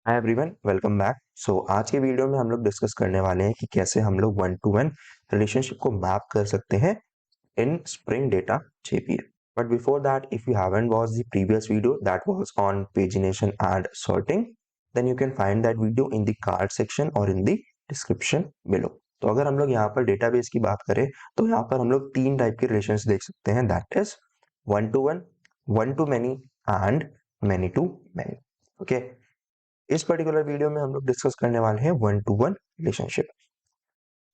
Hi everyone, welcome back. आज के video में हम लोग डिस्कस करने वाले हैं कि कैसे हम लोग वन टू वन रिलेशनशिप को मैप कर सकते हैं इन Spring Data JPA. But before that, if you haven't watched the previous video that was on pagination and sorting, then you can find that video in the card section or in the description below. तो अगर हम लोग यहाँ पर database की बात करें तो यहाँ पर हम लोग तीन टाइप के रिलेशंस देख सकते हैं, that is one to many and many to many. Okay, इस पर्टिकुलर वीडियो में हम लोग डिस्कस करने वाले हैं वन टू वन रिलेशनशिप।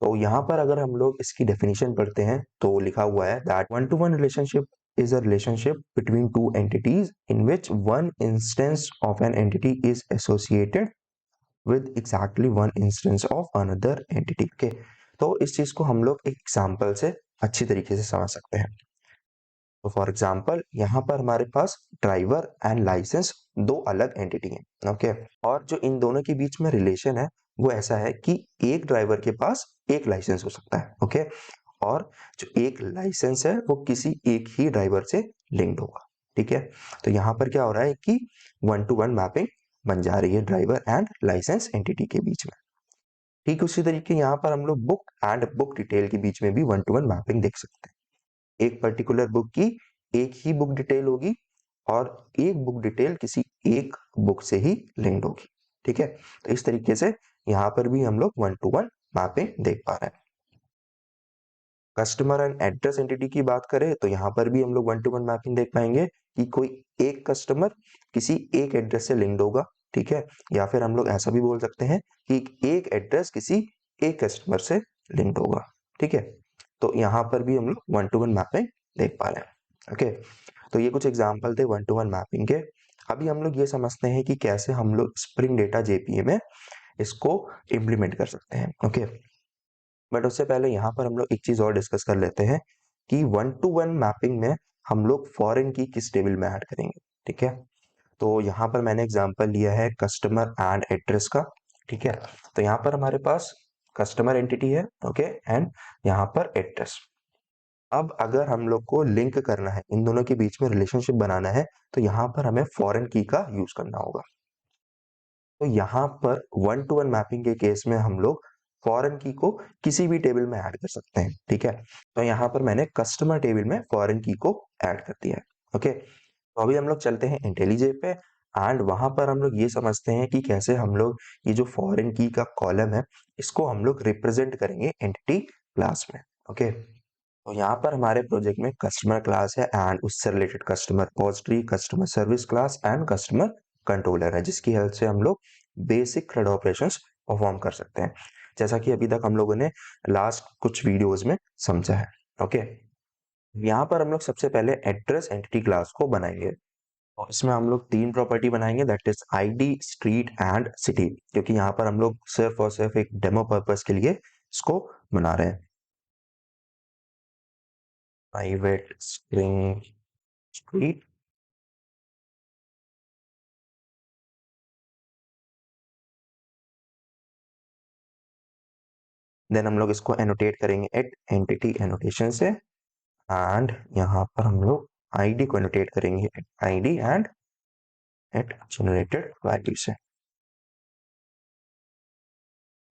तो यहाँ पर अगर हम लोग इसकी डेफिनेशन पढ़ते हैं तो लिखा हुआ है that one two one relationship is a relationship between two entities in which one instance of an entity is associated with exactly one instance of another entity. Okay, तो इस चीज को हम लोग एक एग्जांपल से अच्छी तरीके से समझ सकते हैं। तो फॉर एग्जाम्पल यहाँ पर हमारे पास ड्राइवर एंड लाइसेंस दो अलग एंटिटी हैं। ओके, और जो इन दोनों के बीच में रिलेशन है वो ऐसा है कि एक ड्राइवर के पास एक लाइसेंस हो सकता है। ओके, और जो एक लाइसेंस है वो किसी एक ही ड्राइवर से लिंक्ड होगा। ठीक है, तो यहाँ पर क्या हो रहा है कि वन टू वन मैपिंग बन जा रही है ड्राइवर एंड लाइसेंस एंटिटी के बीच में। ठीक उसी तरीके यहाँ पर हम लोग बुक एंड बुक डिटेल के बीच में भी वन टू वन मैपिंग देख सकते हैं। एक पर्टिकुलर बुक की एक ही बुक डिटेल होगी और एक बुक डिटेल किसी एक बुक से ही लिंक्ड होगी। ठीक है, तो इस तरीके से यहाँ पर भी हम लोग वन टू वन मैपिंग देख पा रहे हैं। कस्टमर एंड एड्रेस एंटिटी की बात करें तो यहाँ पर भी हम लोग वन टू वन मैपिंग देख पाएंगे कि कोई एक कस्टमर किसी एक एड्रेस से लिंक्ड होगा। ठीक है, या फिर हम लोग ऐसा भी बोल सकते हैं कि एक एड्रेस किसी एक कस्टमर से लिंक्ड होगा। ठीक है, तो यहाँ पर भी हम लोग वन टू वन मैपिंग देख पा रहे हैं। ओके, तो ये कुछ एग्जाम्पल थे वन टू वन मैपिंग के। अभी हम लोग ये समझते हैं कि कैसे हम लोग स्प्रिंग डेटा जेपीए में इसको इम्प्लीमेंट कर सकते हैं। ओके, बट उससे पहले यहाँ पर हम लोग एक चीज और डिस्कस कर लेते हैं कि वन टू वन मैपिंग में हम लोग फॉरेन की किस टेबल में ऐड करेंगे। ठीक है, तो यहाँ पर मैंने एग्जांपल लिया है कस्टमर एंड एड्रेस का। ठीक है, तो यहाँ पर हमारे पास कस्टमर एंटिटी है। ओके, एंड यहाँ पर एड्रेस। अब अगर हम लोग को लिंक करना है, इन दोनों के बीच में रिलेशनशिप बनाना है, तो यहाँ पर हमें फॉरेन की का यूज करना होगा। तो यहाँ पर वन टू वन मैपिंग के केस में हम लोग फॉरेन की को किसी भी टेबल में ऐड कर सकते हैं। ठीक है, तो यहाँ पर मैंने कस्टमर टेबल में फॉरेन की को ऐड कर दिया है। ओके, तो अभी हम लोग चलते हैं इंटेलिजे पे एंड वहां पर हम लोग ये समझते हैं कि कैसे हम लोग ये जो फॉरेन की का कॉलम है इसको हम लोग रिप्रेजेंट करेंगे एंटिटी क्लास में। ओके, तो यहाँ पर हमारे प्रोजेक्ट में कस्टमर क्लास है एंड उससे related customer repository, customer service class and customer controller है, जिसकी हेल्प से हम लोग बेसिक CRUD ऑपरेशंस परफॉर्म कर सकते हैं, जैसा कि अभी तक हम लोगों ने लास्ट कुछ वीडियोस में समझा है। ओके, यहाँ पर हम लोग सबसे पहले एड्रेस एंटिटी क्लास को बनाएंगे और इसमें हम लोग तीन प्रॉपर्टी बनाएंगे, that is ID, street and city, क्योंकि यहाँ पर हम लोग सिर्फ और सिर्फ एक डेमो पर्पस के लिए इसको बना रहे हैं। प्राइवेट स्ट्रिंग स्ट्रीट, देन हम लोग इसको एनोटेट करेंगे एट एंटिटी एनोटेशन से एंड यहाँ पर हम लोग आईडी को एनोटेट करेंगे at ID and at generated value से।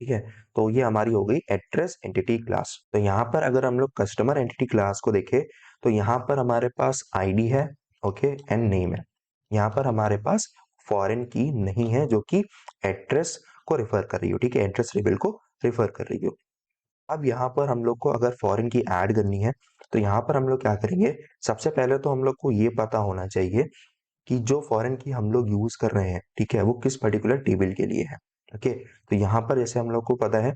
ठीक है, तो ये हमारी हो गई एड्रेस एंटिटी क्लास। तो यहाँ पर अगर हम लोग कस्टमर एंटिटी क्लास को देखें तो यहाँ पर हमारे पास आईडी है, ओके, एंड नेम है। यहाँ पर हमारे पास फॉरेन की नहीं है जो कि एड्रेस को रिफर कर रही हो। ठीक है, एड्रेस लेबल को रिफर कर रही हो। अब यहाँ पर हम लोग को अगर फॉरेन की ऐड करनी है तो यहाँ पर हम लोग क्या करेंगे, सबसे पहले तो हम लोग को ये पता होना चाहिए कि जो फॉरेन की हम लोग यूज कर रहे हैं, ठीक है, वो किस पर्टिकुलर टेबल के लिए है। ओके, तो यहाँ पर जैसे हम लोग को पता है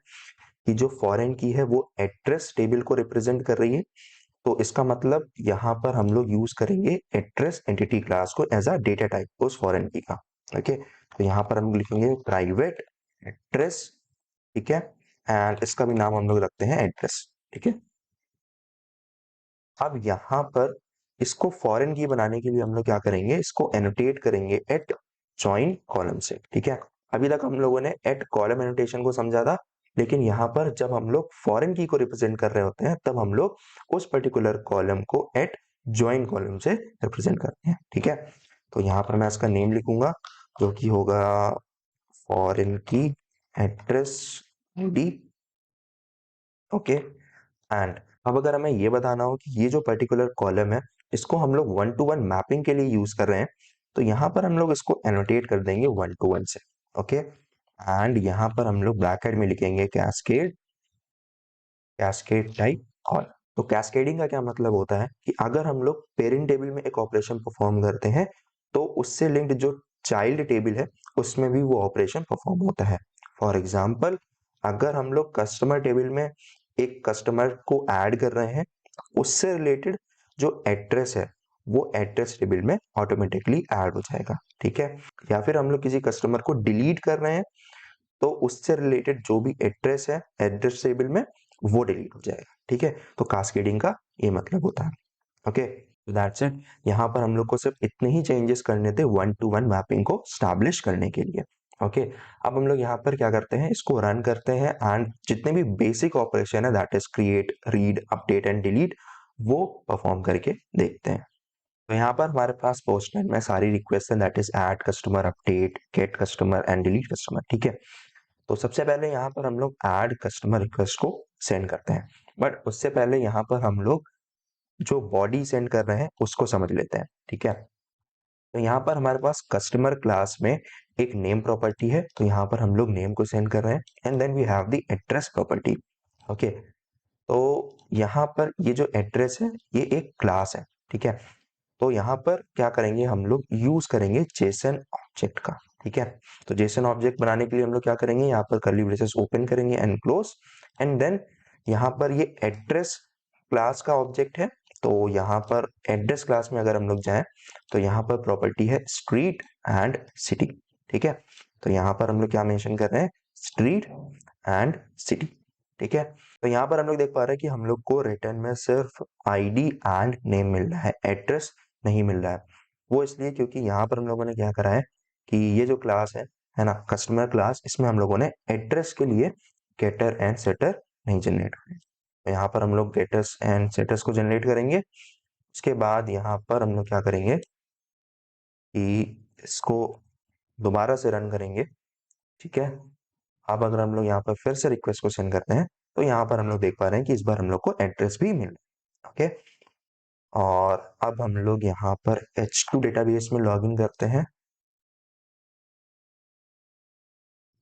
कि जो फॉरेन की है वो एड्रेस टेबल को रिप्रेजेंट कर रही है, तो इसका मतलब यहाँ पर हम लोग यूज करेंगे एड्रेस एंटिटी क्लास को एज अ डेटा टाइप उस फॉरेन की का। ओके, तो यहाँ पर हम लिखेंगे प्राइवेट एड्रेस। ठीक है, एंड इसका भी नाम हम लोग रखते हैं एड्रेस। ठीक है, अब यहाँ पर इसको फॉरेन की बनाने के लिए हम लोग क्या करेंगे, इसको एनोटेट करेंगे एट जॉइन कॉलम से। ठीक है, अभी तक हम लोगों ने एट कॉलम एनोटेशन को समझा था, लेकिन यहाँ पर जब हम लोग फॉरेन की को रिप्रेजेंट कर रहे होते हैं तब हम लोग उस पर्टिकुलर कॉलम को एट ज्वाइन कॉलम से रिप्रेजेंट करते हैं। ठीक है, तो यहाँ पर मैं इसका नेम लिखूंगा जो कि होगा फॉरेन की एड्रेस डी, ओके। एंड अब अगर हमें ये बताना हो कि ये जो पर्टिकुलर कॉलम है इसको हम लोग 1 to 1 मैपिंग के लिए यूज कर रहे हैं, तो यहाँ पर हम लोग इसको एनोटेट कर देंगे 1 to 1 से, ओके। एंड यहाँ पर हम लोग ब्रैकेट में लिखेंगे कैस्केड, कैस्केड टाइप कॉलम। तो कैस्केडिंग का क्या मतलब होता है कि अगर हम लोग पेरेंट टेबल में एक ऑपरेशन परफॉर्म करते हैं तो उससे लिंक्ड जो चाइल्ड टेबल है उसमें भी वो ऑपरेशन परफॉर्म होता है। फॉर एग्जाम्पल, अगर हम लोग कस्टमर टेबल में एक कस्टमर को ऐड कर रहे हैं, उससे रिलेटेड जो एड्रेस है वो एड्रेस टेबल में ऑटोमेटिकली ऐड हो जाएगा, ठीक है। या फिर हम लोग किसी कस्टमर को डिलीट कर रहे हैं तो उससे रिलेटेड जो भी एड्रेस है एड्रेस टेबल में वो डिलीट हो जाएगा, ठीक है। तो कास्केडिंग का ये मतलब होता है, ओके। तो दैट्स इट। यहाँ पर हम लोग को सिर्फ इतने ही चेंजेस करने थे 1 to 1 मैपिंग को स्टैब्लिश करने के लिए, ओके। अब हम लोग यहाँ पर क्या करते हैं, इसको रन करते हैं एंड जितने भी बेसिक ऑपरेशन है that is create, read, update and delete, वो परफॉर्म करके देखते हैं। तो यहाँ पर हमारे पास पोस्टमैन में सारी रिक्वेस्ट है that is add customer, update, get customer and delete customer, ठीक है। तो सबसे पहले यहाँ पर हम लोग ऐड कस्टमर रिक्वेस्ट को सेंड करते हैं, बट उससे पहले यहाँ पर हम लोग जो बॉडी सेंड कर रहे हैं उसको समझ लेते हैं, ठीक है। तो यहाँ पर हमारे पास कस्टमर क्लास में एक नेम प्रॉपर्टी है, तो यहाँ पर हम लोग नेम को सेंड कर रहे हैं and then we have the address property, okay. तो यहाँ पर ये जो एड्रेस है ये एक क्लास है, ठीक है। तो यहाँ पर क्या करेंगे, हम लोग यूज करेंगे जेसन ऑब्जेक्ट का, ठीक है। तो जेसन ऑब्जेक्ट बनाने के लिए हम लोग क्या करेंगे, यहाँ पर कर्ली ब्रेसेस ओपन करेंगे एंड क्लोज, एंड देन यहाँ पर ये एड्रेस क्लास का ऑब्जेक्ट है, तो यहाँ पर एड्रेस क्लास में अगर हम लोग जाएं तो यहाँ पर प्रॉपर्टी है स्ट्रीट एंड सिटी, ठीक है। तो यहाँ पर हम लोग क्या मेंशन कर रहे हैं, स्ट्रीट एंड सिटी, ठीक है। तो यहाँ पर हम लोग देख पा रहे हैं कि हम लोग को रिटर्न में सिर्फ आईडी एंड नेम मिल रहा है, एड्रेस नहीं मिल रहा है। वो इसलिए क्योंकि यहाँ पर हम लोगों ने क्या करा है कि ये जो क्लास है ना, कस्टमर क्लास, इसमें हम लोगों ने एड्रेस के लिए गेटर एंड सेटर नहीं जनरेट करे। तो यहाँ पर हम लोग गेटर्स एंड सेटर्स को जनरेट करेंगे। उसके बाद यहाँ पर हम लोग क्या करेंगे कि इसको दोबारा से रन करेंगे, ठीक है। अब अगर हम लोग यहाँ पर फिर से रिक्वेस्ट को सेंड करते हैं तो यहाँ पर हम लोग देख पा रहे हैं कि इस बार हम लोग को एड्रेस भी मिल रहा है, ओके। और अब हम लोग यहाँ पर H2 डेटाबेस में लॉगिन करते हैं।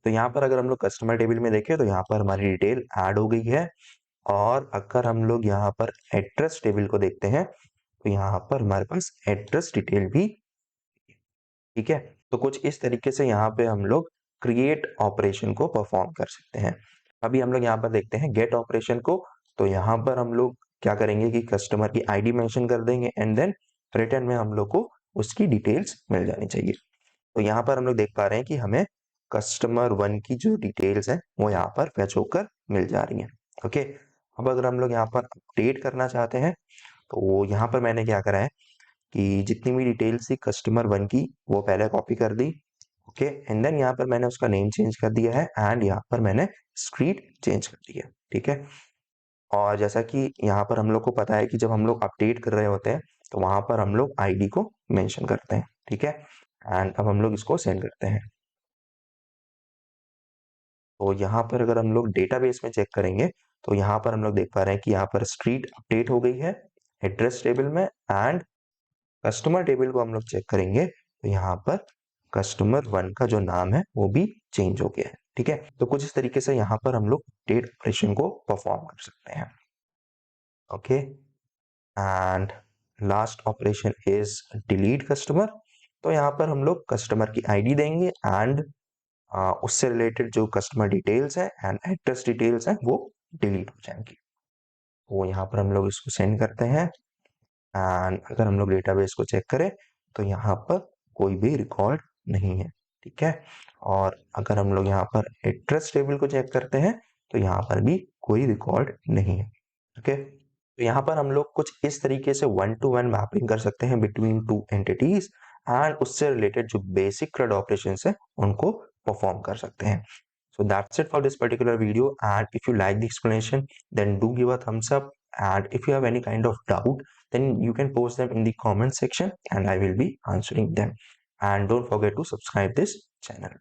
तो यहाँ पर अगर हम लोग कस्टमर टेबल में देखें तो यहाँ पर हमारी डिटेल ऐड हो गई है, और अगर हम लोग यहाँ पर एड्रेस टेबल को देखते हैं तो यहाँ पर हमारे पास एड्रेस डिटेल भी, ठीक है। तो कुछ इस तरीके से यहाँ पे हम लोग क्रिएट ऑपरेशन को परफॉर्म कर सकते हैं। अभी हम लोग यहाँ पर देखते हैं गेट ऑपरेशन को। तो यहाँ पर हम लोग क्या करेंगे कि कस्टमर की आईडी मेंशन कर देंगे एंड देन रिटर्न में हम लोग को उसकी डिटेल्स मिल जानी चाहिए। तो यहाँ पर हम लोग देख पा रहे हैं कि हमें कस्टमर 1 की जो डिटेल्स है वो यहाँ पर फैच होकर मिल जा रही हैं, ओके। अब अगर हम लोग यहाँ पर अपडेट करना चाहते हैं तो यहाँ पर मैंने क्या करा है कि जितनी भी डिटेल्स थी कस्टमर 1 की वो पहले कॉपी कर दी, ओके। एंड देन यहाँ पर मैंने उसका नेम चेंज कर दिया है एंड यहाँ पर मैंने स्ट्रीट चेंज कर दिया, ठीक है। और जैसा कि यहाँ पर हम लोग को पता है कि जब हम लोग अपडेट कर रहे होते हैं तो वहां पर हम लोग आईडी को मेंशन करते हैं, ठीक है। एंड अब हम लोग इसको सेंड करते हैं। तो यहाँ पर अगर हम लोग डेटाबेस में चेक करेंगे तो यहाँ पर हम लोग देख पा रहे हैं कि यहाँ पर स्ट्रीट अपडेट हो गई है एड्रेस टेबल में, एंड कस्टमर टेबल को हम लोग चेक करेंगे तो यहाँ पर कस्टमर 1 का जो नाम है वो भी चेंज हो गया है, ठीक है। तो कुछ इस तरीके से यहाँ पर हम लोग अपडेट ऑपरेशन को परफॉर्म कर सकते हैं, okay. And last operation is delete customer. तो यहाँ पर हम लोग कस्टमर की आईडी देंगे एंड उससे रिलेटेड जो कस्टमर डिटेल्स है एंड एड्रेस डिटेल्स है वो डिलीट हो जाएंगी। तो यहाँ पर हम लोग इसको सेंड करते हैं एंड अगर हम लोग डेटाबेस को चेक करें तो यहाँ पर कोई भी रिकॉर्ड नहीं है, ठीक है। और अगर हम लोग यहाँ पर एड्रेस टेबल को चेक करते हैं तो यहाँ पर भी कोई रिकॉर्ड नहीं है, ओके। तो यहाँ पर हम लोग कुछ इस तरीके से 1 to 1 मैपिंग कर सकते हैं बिटवीन टू एंटिटीज एंड उससे रिलेटेड जो बेसिक CRUD ऑपरेशंस है उनको परफॉर्म कर सकते हैं। So that's it for this particular video, and if you like the explanation then do give a thumbs up, and if you have any kind of doubt then you can post them in the comment section and I will be answering them, and don't forget to subscribe this channel.